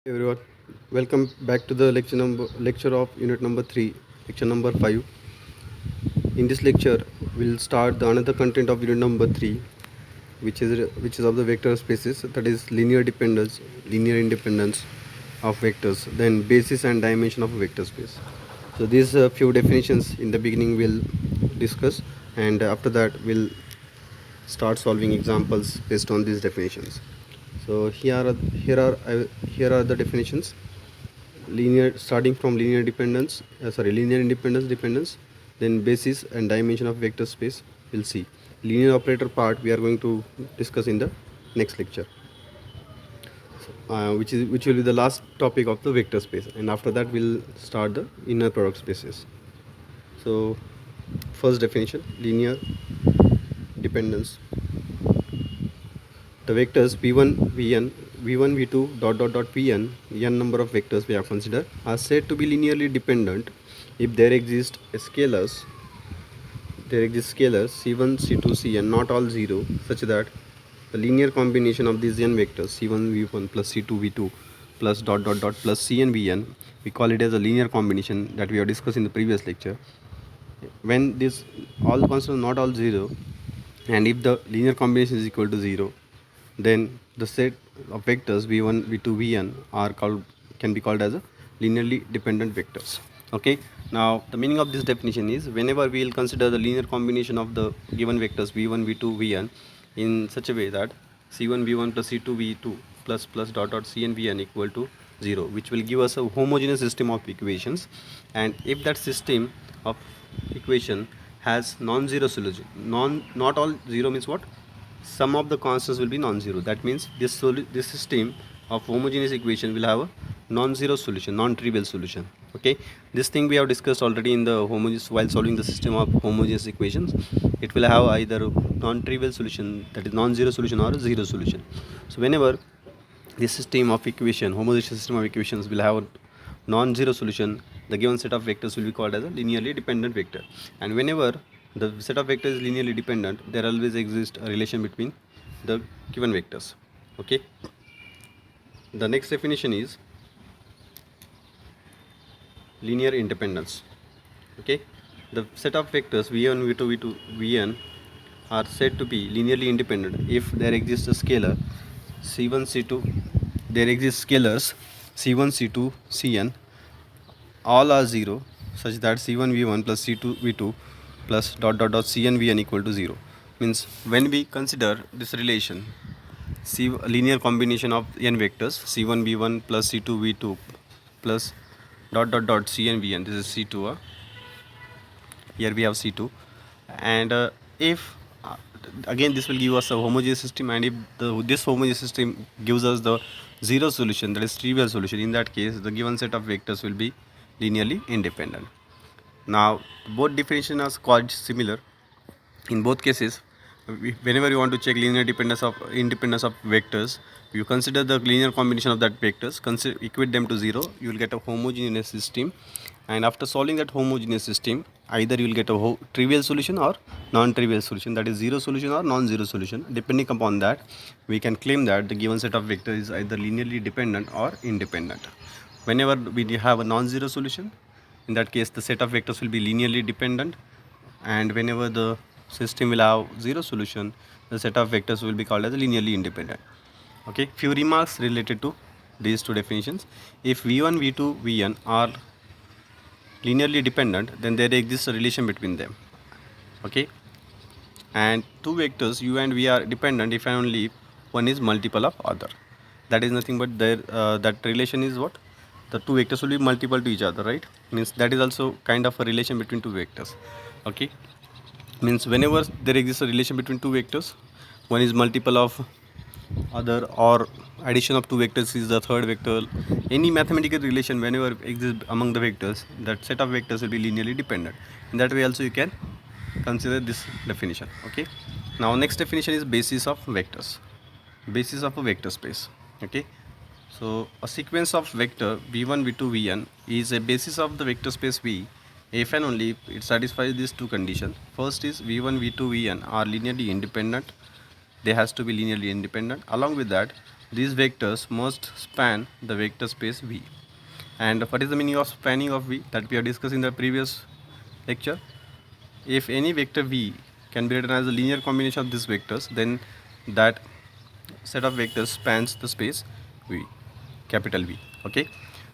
Everyone, welcome back to the lecture of unit number 3, lecture number 5. In this lecture, we'll start the another content of unit number 3, which is of the vector spaces, that is linear dependence, linear independence of vectors, then basis and dimension of a vector space. So these few definitions in the beginning we'll discuss, and after that we'll start solving examples based on these definitions. So here are the definitions. Linear, starting from linear independence, dependence, then basis and dimension of vector space. We'll see linear operator part we are going to discuss in the next lecture, which will be the last topic of the vector space, and after that we'll start the inner product spaces. So first definition: linear dependence. The vectors v1 vn v1 v2 vn, n number of vectors we have considered, are said to be linearly dependent if there exist scalars c1 c2 cn, not all 0, such that the linear combination of these n vectors c1 v1 plus c2 v2 plus plus cn vn, we call it as a linear combination that we have discussed in the previous lecture. When this all constants not all 0, and if the linear combination is equal to 0, then the set of vectors v1 v2 vn can be called as a linearly dependent vectors. Okay, now the meaning of this definition is, whenever we will consider the linear combination of the given vectors v1 v2 vn in such a way that c1 v1 plus c2 v2 plus cn vn equal to 0, which will give us a homogeneous system of equations. And if that system of equation has non-zero solution, not all 0 means what? Sum of the constants will be non-zero. That means this system of homogeneous equation will have a non-zero solution, non-trivial solution. Okay, this thing we have discussed already in the homogeneous, while solving the system of homogeneous equations. It will have either non-trivial solution, that is non-zero solution, or a zero solution. So whenever this system of equation, homogeneous system of equations, will have a non-zero solution, the given set of vectors will be called as a linearly dependent vector. And whenever the set of vectors is linearly dependent, there always exists a relation between the given vectors. Okay, the next definition is linear independence. Okay, the set of vectors v1 v2 v2 vn are said to be linearly independent if there exists a scalar c1 c2, there exist scalars c1 c2 cn, all are 0, such that c1 v1 plus c2 v2 plus cn vn equal to 0. Means when we consider this relation, linear combination of n vectors c1 v1 plus c2 v2 plus cn vn, this is c2, here we have c2, and if again this will give us a homogeneous system, and if this homogeneous system gives us the zero solution, that is trivial solution, in that case the given set of vectors will be linearly independent. Now both definitions are quite similar. In both cases, whenever you want to check linear independence of vectors, you consider the linear combination of that vectors, equate them to 0, you will get a homogeneous system. And after solving that homogeneous system, either you will get a trivial solution or non-trivial solution, that is zero solution or non-zero solution. Depending upon that, we can claim that the given set of vectors is either linearly dependent or independent. Whenever we have a non-zero solution, in that case the set of vectors will be linearly dependent, and whenever the system will have zero solution, the set of vectors will be called as linearly independent. Okay, few remarks related to these two definitions. If v1 v2 vn are linearly dependent, then there exists a relation between them. Okay, and two vectors u and v are dependent if and only if one is multiple of other. That is nothing but that relation is what? The two vectors will be multiple to each other, right? Means that is also kind of a relation between two vectors. Okay, means whenever there exists a relation between two vectors, one is multiple of other, or addition of two vectors is the third vector, any mathematical relation whenever exists among the vectors, that set of vectors will be linearly dependent. In that way also you can consider this definition. Okay, now next definition is basis of vectors, basis of a vector space. Okay, so a sequence of vector v1 v2 vn is a basis of the vector space v if and only if it satisfies these two conditions. First is v1 v2 vn are linearly independent, they has to be linearly independent. Along with that, these vectors must span the vector space V. And what is the meaning of spanning of V that we have discussed in the previous lecture? If any vector V can be written as a linear combination of these vectors, then that set of vectors spans the space V, capital V. Okay,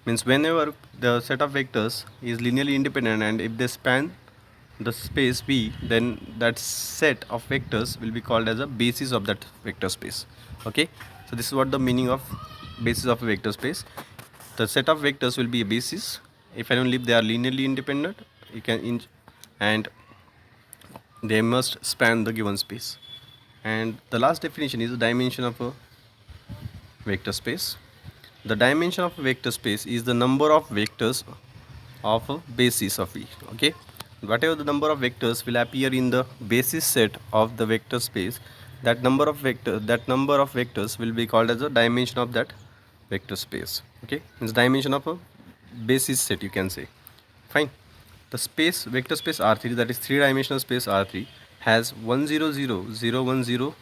means whenever the set of vectors is linearly independent and if they span the space V, then that set of vectors will be called as a basis of that vector space. Okay, so this is what the meaning of basis of a vector space. The set of vectors will be a basis if and only if they are linearly independent, you can and they must span the given space. And the last definition is the dimension of a vector space. The dimension of a vector space is the number of vectors of a basis of V. Okay, whatever the number of vectors will appear in the basis set of the vector space, that number of vectors will be called as the dimension of that vector space. Okay, it's dimension of a basis set, you can say. Fine. The space vector space R3, that is three dimensional space R3, has 1 0 0 0 1 0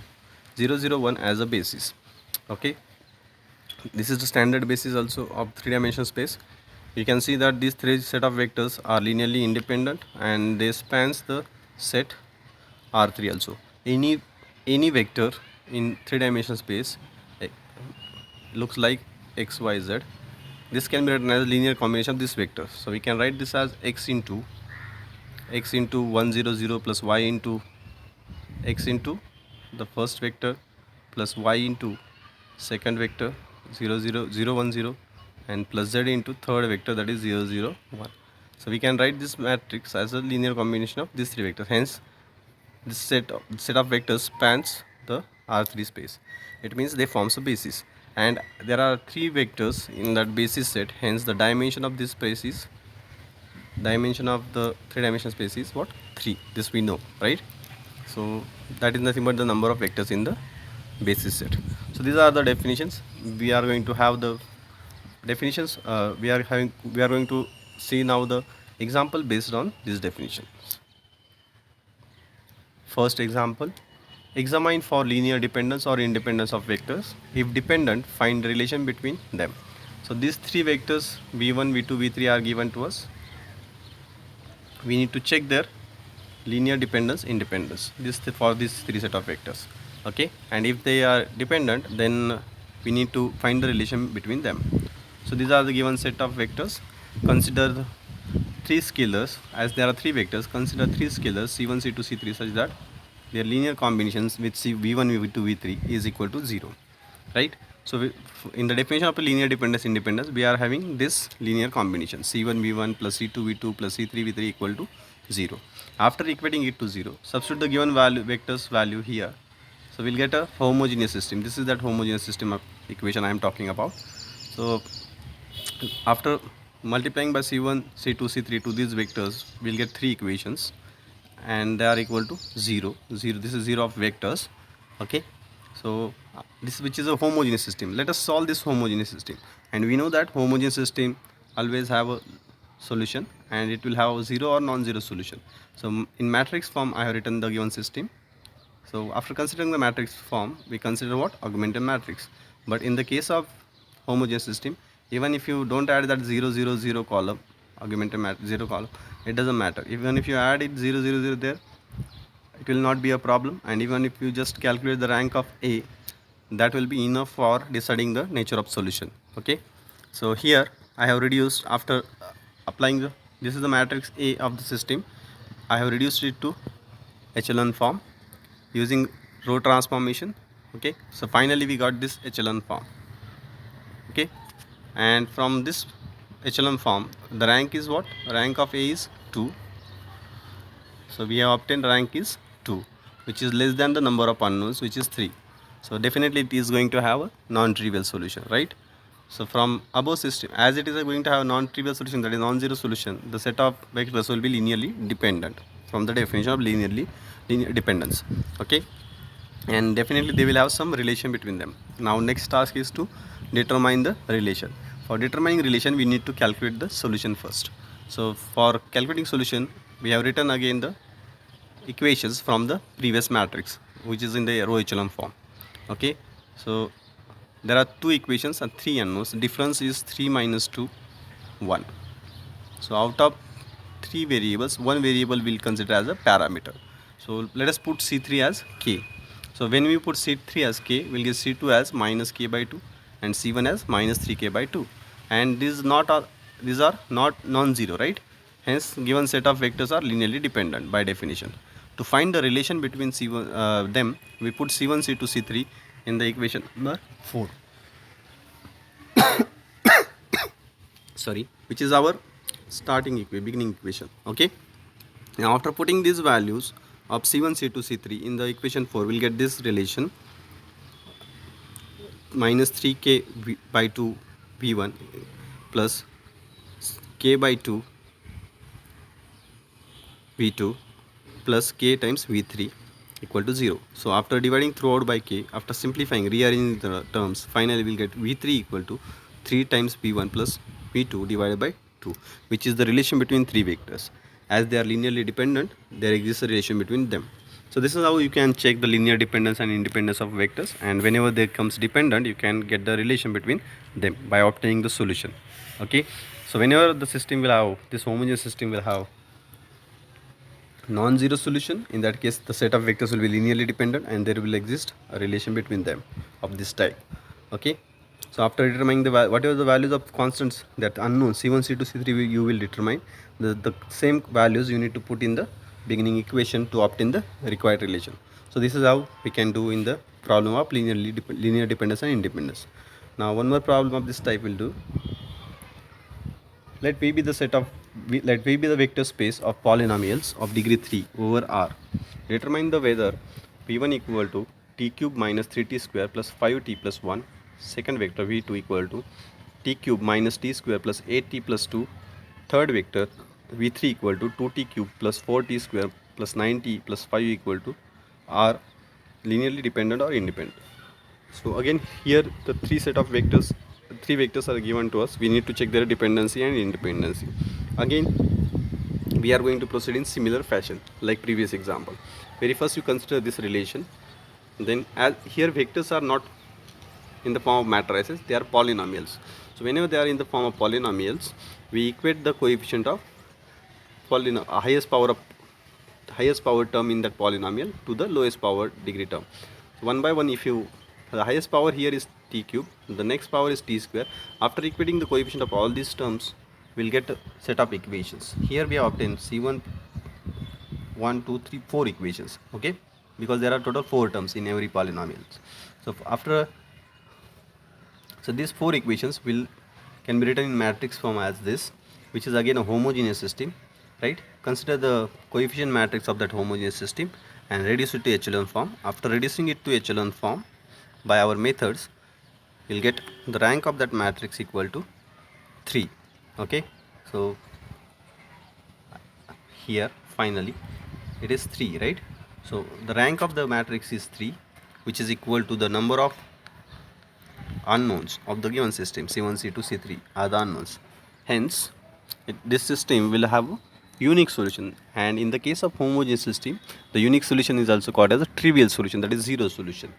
0 0 1 as a basis. Okay, this is the standard basis also of three dimensional space. You can see that these three set of vectors are linearly independent and they spans the set R3 also. Any vector in three dimensional space looks like x, y, z. This can be written as a linear combination of this vector. So we can write this as x into 1 0 0 plus y into x into the first vector plus y into second vector 0 0 0 1 0 and plus z into third vector, that is 0 0 1. So we can write this matrix as a linear combination of these three vectors. Hence this set of vectors spans the R3 space. It means they forms a basis and there are three vectors in that basis set. Hence the dimension of this space is dimension of the three dimensional space is what? 3. This we know, right? So that is nothing but the number of vectors in the basis set. So these are the definitions. We are going to have the definitions. We are going to see now the example based on these definitions. First example: examine for linear dependence or independence of vectors. If dependent, find the relation between them. So these three vectors v1, v2, v3 are given to us. We need to check their linear dependence, independence, this for these three set of vectors. Okay, and if they are dependent, then we need to find the relation between them. So these are the given set of vectors. Consider the three scalars. As there are three vectors, consider three scalars c1, c2, c3 such that their linear combinations with v1, v2, v3 is equal to 0, right? So in the definition of a linear dependence, independence, we are having this linear combination c1 v1 plus c2 v2 plus c3 v3 equal to 0. After equating it to 0, substitute the given vectors value here. So we'll get a homogeneous system. This is that homogeneous system of equation I am talking about. So after multiplying by c1, c2, c3 to these vectors, we'll get three equations and they are equal to 0. This is 0 of vectors. Okay, so this which is a homogeneous system. Let us solve this homogeneous system, and we know that homogeneous system always have a solution and it will have a zero or non-zero solution. So in matrix form I have written the given system. So after considering the matrix form, we consider what? Augmented matrix. But in the case of homogeneous system, even if you don't add that 0 0 0 column, augmented matrix 0 column, it doesn't matter. Even if you add it 0 0 0 there, it will not be a problem. And even if you just calculate the rank of A, that will be enough for deciding the nature of solution. Okay, so here I have reduced, after applying this is the matrix A of the system, I have reduced it to echelon form using row transformation. Okay, so finally we got this echelon form. Okay, and from this echelon form, the rank is what? Rank of A is 2. So we have obtained rank is 2, which is less than the number of unknowns, which is 3. So definitely it is going to have a non-trivial solution, right? So from above system, as it is going to have a non-trivial solution, that is non-zero solution, the set of vectors will be linearly dependent from the definition of linear dependence. Okay, and definitely they will have some relation between them. Now next task is to determine the relation. For determining relation, we need to calculate the solution first. So for calculating solution, we have written again the equations from the previous matrix, which is in the row echelon form. Okay, so there are two equations and three unknowns. Difference is 3 minus 2, 1. So out of three variables, one variable will consider as a parameter. So let us put C3 as k. So when we put C3 as k, we'll get C2 as minus k by 2 and C1 as minus 3k by 2. And these are not non-zero, right? Hence given set of vectors are linearly dependent by definition. To find the relation between them, we put C1, C2, C3 in the equation number 4. Sorry, which is our beginning equation. Okay. Now after putting these values of C1, C2, C3 in the equation 4, we'll get this relation minus 3k by 2 V1 plus k by 2 V2 plus k times V3 equal to 0. So after dividing throughout by k, after simplifying, rearranging the terms, finally we'll get V3 equal to 3 times V1 plus V2 divided by 2, which is the relation between three vectors. As they are linearly dependent, there exists a relation between them. So this is how you can check the linear dependence and independence of vectors, and whenever they comes dependent, you can get the relation between them by obtaining the solution. Okay, so whenever the system will have, this homogeneous system will have non-zero solution, in that case the set of vectors will be linearly dependent and there will exist a relation between them of this type. Okay, so after determining whatever the values of constants that unknown C1, C2, C3 you will determine, the same values you need to put in the beginning equation to obtain the required relation. So this is how we can do in the problem of linear dependence and independence. Now one more problem of this type will do. Let V be the vector space of polynomials of degree 3 over R. Determine the whether V1 equal to t cube minus 3t square plus 5t plus 1. Second vector V2 equal to t cube minus t square plus 8t plus 2. Third vector V3 equal to 2t cube plus 4t square plus 9t plus 5 equal to are linearly dependent or independent. So again here the three vectors are given to us. We need to check their dependency and independency. Again we are going to proceed in similar fashion like previous example. Very first you consider this relation, then as here vectors are not in the form of matrices, they are polynomials. So whenever they are in the form of polynomials, we equate the coefficient of highest power term in that polynomial to the lowest power degree term. So one by one, if you the highest power here is t cube, the next power is t square. After equating the coefficient of all these terms, we'll get a set of equations. Here we have obtained C1 1 2 3 4 equations. Okay, because there are total 4 terms in every polynomial. So these 4 equations can be written in matrix form as this, which is again a homogeneous system, right? Consider the coefficient matrix of that homogeneous system and reduce it to echelon form. After reducing it to echelon form by our methods, we'll get the rank of that matrix equal to 3. Okay, so here finally it is 3, right? So the rank of the matrix is 3, which is equal to the number of unknowns of the given system. C1, C2, C3 are the unknowns. Hence this system will have a unique solution, and in the case of homogeneous system, the unique solution is also called as a trivial solution, that is zero solution,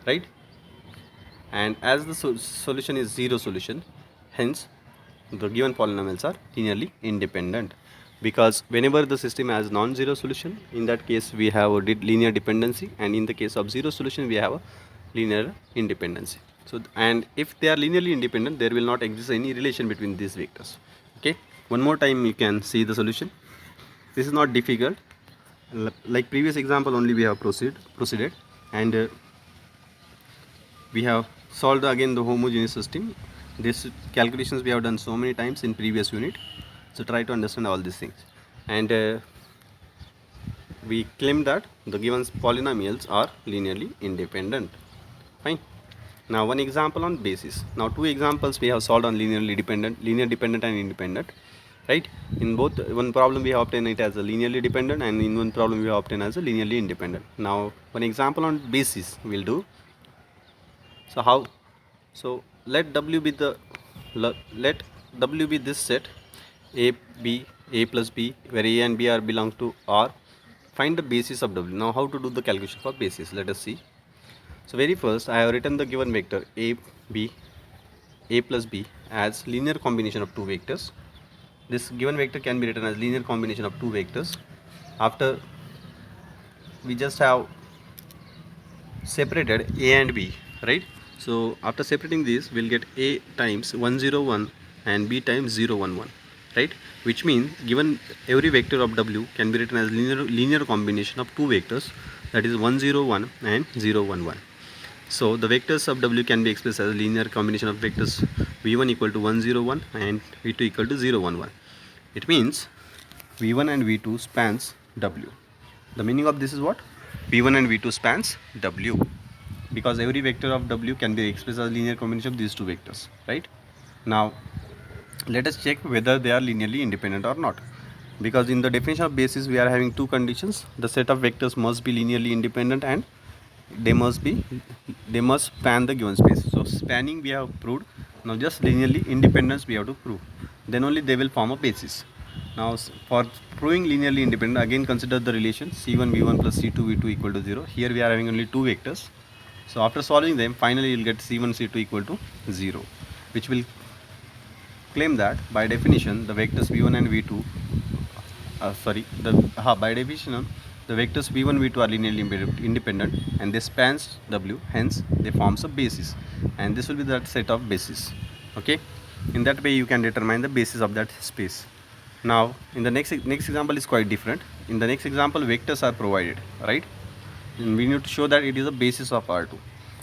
right? And as the solution is zero solution, hence the given polynomials are linearly independent, because whenever the system has non-zero solution, in that case we have a linear dependency, and in the case of zero solution we have a linear independency. So and if they are linearly independent, there will not exist any relation between these vectors. Okay, one more time you can see the solution. This is not difficult. Like previous example only we have proceeded, and we have solved again the homogeneous system. These calculations we have done so many times in previous unit, so try to understand all these things. And we claim that the given polynomials are linearly independent. Fine. Now one example on basis. Now two examples we have solved on linear dependent and independent, right? In both, one problem we have obtained it as a linearly dependent, and in one problem we have obtained as a linearly independent. Now one example on basis we'll do. So how? So let W be this set A plus B, where A and B are belong to R. Find the basis of W. Now how to do the calculation for basis? Let us see. So very first I have written the given vector a plus b as linear combination of two vectors. This given vector can be written as linear combination of two vectors. After we just have separated a and b, right? So after separating these, we'll get a times 101 and b times 011, right? Which means given every vector of w can be written as linear combination of two vectors, that is 101 and 011. So the vectors of w can be expressed as a linear combination of vectors v1 equal to 101 and v2 equal to 011. It means v1 and v2 spans w. The meaning of this is what? v1 and v2 spans w, because every vector of w can be expressed as a linear combination of these two vectors, right? Now let us check whether they are linearly independent or not, because in the definition of basis we are having two conditions. The set of vectors must be linearly independent and they must span the given space. So spanning we have proved. Now just linearly independence we have to prove, then only they will form a basis. Now for proving linearly independent, again consider the relation c1 v1 plus c2 v2 equal to 0. Here we are having only two vectors, so after solving them finally you will get c1 c2 equal to 0, which will claim that by definition the vectors v1 and v2 by definition the vectors v1 v2 are linearly independent and they spans w, hence they forms a basis, and this will be that set of basis. Okay, in that way you can determine the basis of that space. Now in the next example is quite different. In the next example vectors are provided, right? And we need to show that it is a basis of R2.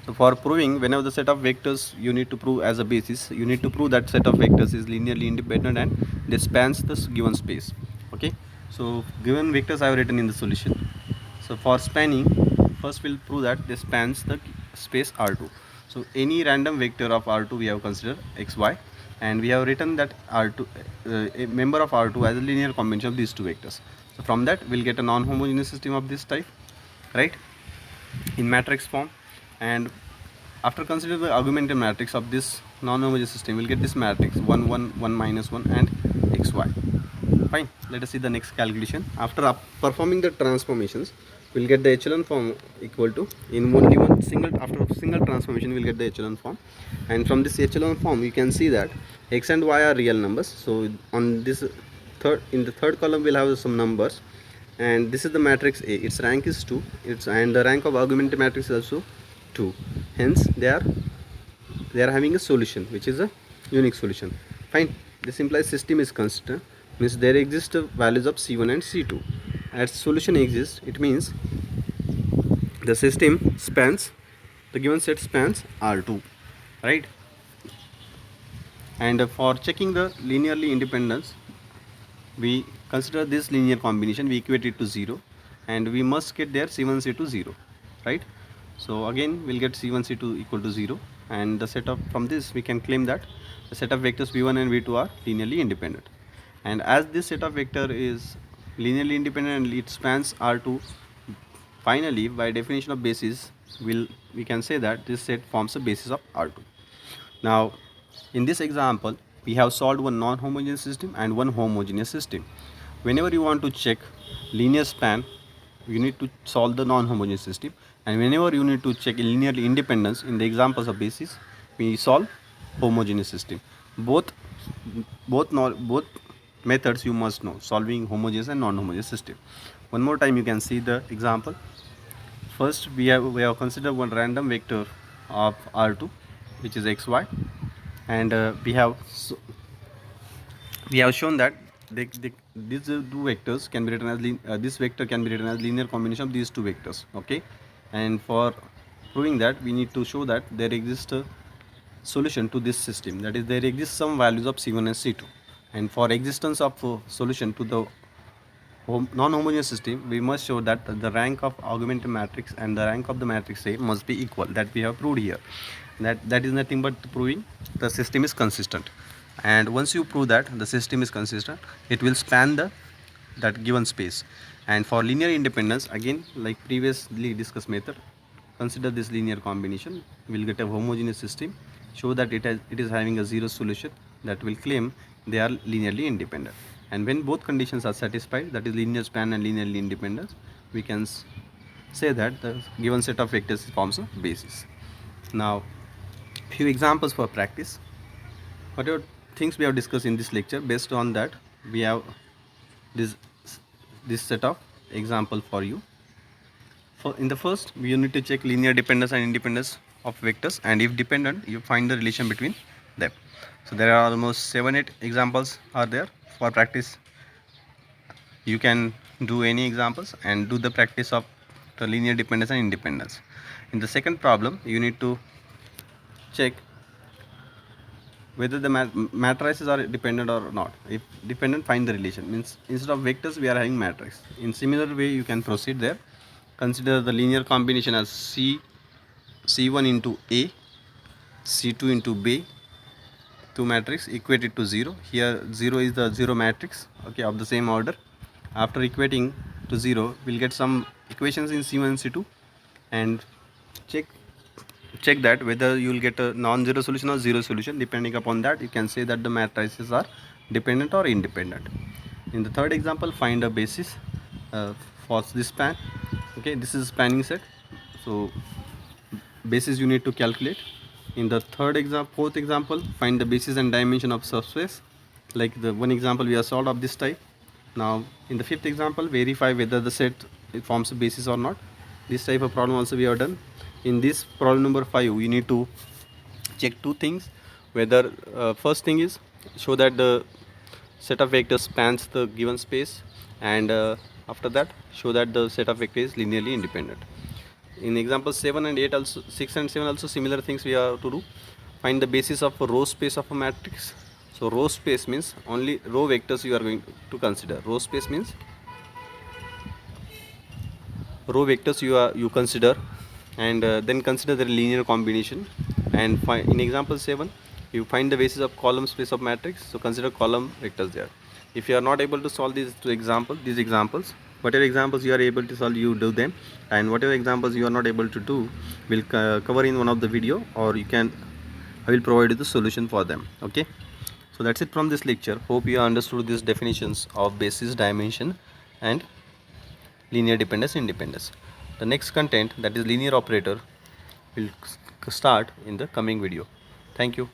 So for proving, whenever the set of vectors you need to prove as a basis, you need to prove that set of vectors is linearly independent and they spans this given space. Okay, so given vectors I have written in the solution. So for spanning, first we'll prove that they spans the space R2. So any random vector of R2 we have considered xy, and we have written that R2 a member of R2 as a linear combination of these two vectors. So from that we'll get a non-homogeneous system of this type, right, in matrix form. And after considering the augmented matrix of this non-homogeneous system, we'll get this matrix 1 1 1 minus 1 and xy. Fine, let us see the next calculation. After performing the transformations, we'll get the echelon form equal to, in only one single, after single transformation we'll get the echelon form, and from this echelon form you can see that x and y are real numbers. So on this in the third column we'll have some numbers, and this is the matrix A. Its rank is 2. And the rank of augmented matrix is also 2. Hence they are having a solution which is a unique solution. Fine. This implies system is constant, means there exist values of c1 and c2. As solution exists, it means the system spans, the given set spans R2, right? And for checking the linearly independence, we consider this linear combination, we equate it to 0, and we must get their c1 c2 0, right? So again we'll get c1 c2 equal to 0, and the set of, from this we can claim that the set of vectors v1 and v2 are linearly independent. And as this set of vector is linearly independent and it spans R2, finally by definition of basis we can say that this set forms a basis of R2. Now in this example we have solved one non-homogeneous system and one homogeneous system. Whenever you want to check linear span, you need to solve the non-homogeneous system, and whenever you need to check linearly independence, in the examples of basis we solve homogeneous system. Both methods you must know, solving homogeneous and non-homogeneous system. One more time you can see the example. First we have considered one random vector of R2 which is xy, and we have shown that these two vectors can be written as this vector can be written as linear combination of these two vectors. Okay, and for proving that we need to show that there exists a solution to this system, that is there exists some values of c1 and c2, and for existence of solution to the non-homogeneous system we must show that the rank of augmented matrix and the rank of the matrix A must be equal. That we have proved here. That is nothing but proving the system is consistent, and once you prove that the system is consistent, it will span that given space. And for linear independence, again like previously discussed method, consider this linear combination, we will get a homogeneous system, show that it is having a zero solution, that will claim they are linearly independent. And when both conditions are satisfied, that is linear span and linearly independence, we can say that the given set of vectors forms a basis. Now, few examples for practice. Whatever things we have discussed in this lecture, based on that we have this this set of example for you. For in the first, you need to check linear dependence and independence of vectors, and if dependent, you find the relation between them. So there are almost 7-8 examples are there for practice. You can do any examples and do the practice of the linear dependence and independence. In the second problem, you need to check whether the matrices are dependent or not. If dependent, find the relation. Means instead of vectors we are having matrix. In similar way you can proceed there. Consider the linear combination as C1 into A, C2 into B, two matrix equated to 0. Here 0 is the 0 matrix, okay, of the same order. After equating to 0, we'll get some equations in C1 and C2 and check that whether you will get a non-zero solution or zero solution. Depending upon that, you can say that the matrices are dependent or independent. In the third example, find a basis for this span. Okay, this is spanning set, so basis you need to calculate. In the fourth example, find the basis and dimension of subspace, like the one example we have solved of this type. Now in the fifth example, verify whether the set forms a basis or not. This type of problem also we have done. In this problem number 5, you need to check two things. Whether first thing is show that the set of vectors spans the given space, and after that show that the set of vectors is linearly independent. In example 7 and 8 also, 6 and 7 also similar things we have to do. Find the basis of a row space of a matrix. So row space means only row vectors you are going to consider. Row space means row vectors you consider, and then consider the linear combination. And in example 7, you find the basis of column space of matrix, so consider column vectors there. If you are not able to solve these examples, whatever examples you are able to solve, you do them, and whatever examples you are not able to do, will cover in one of the video, or I will provide you the solution for them. Okay, so that's it from this lecture. Hope you understood these definitions of basis, dimension, and linear dependence, independence. The next content, that is linear operator, will start in the coming video. Thank you.